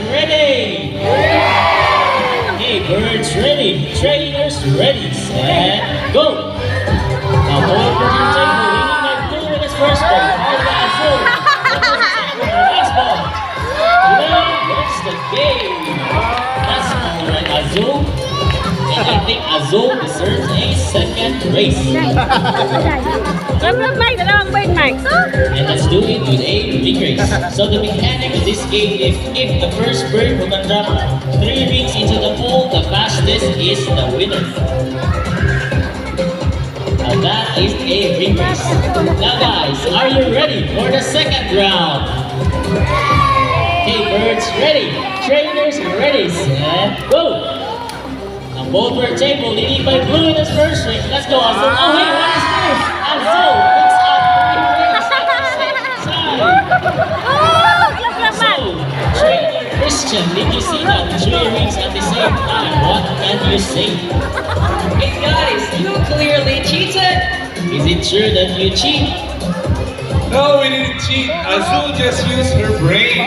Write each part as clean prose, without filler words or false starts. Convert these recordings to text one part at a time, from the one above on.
ready? Okay, birds ready. Trainers ready. Set, go. Now, boy, put your table. Leading by blue with his first ball. Followed by Azul. Next ball. Blue wins the game. That's more like Azul. And I think Azul deserves a second race. And let's do it with a ring race. So the mechanic of this game, if the first bird who can drop 3 rings into the pool, the fastest is the winner. Now that is a ring race. Now guys, are you ready for the second round? Okay, birds ready. Trainers ready. Set, go. Now both were table, leading by blue in his first ring. Let's go, Azul. Oh wait, what is this? Azul picks up 3 rings at the same time. So, trainer Christian, did you see that? 3 rings at the same time. What can you say? Hey guys, you clearly cheated! Is it true that you cheat? No, we didn't cheat. Azul just used her brain.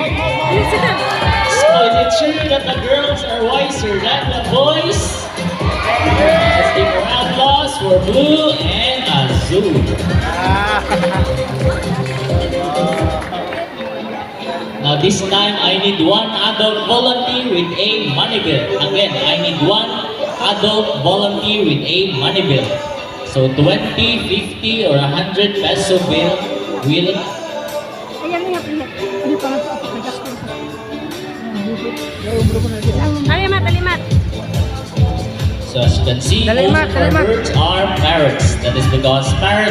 So is it true that the girls are wiser than the boys? Let's give a round of applause for Blue and Azul. Now this time I need 1 adult volunteer with a money bill. Again, I need 1 adult volunteer with a money bill. So 20, 50 or 100 peso bill will. So as you can see, most of our birds are parrots. That is because parrots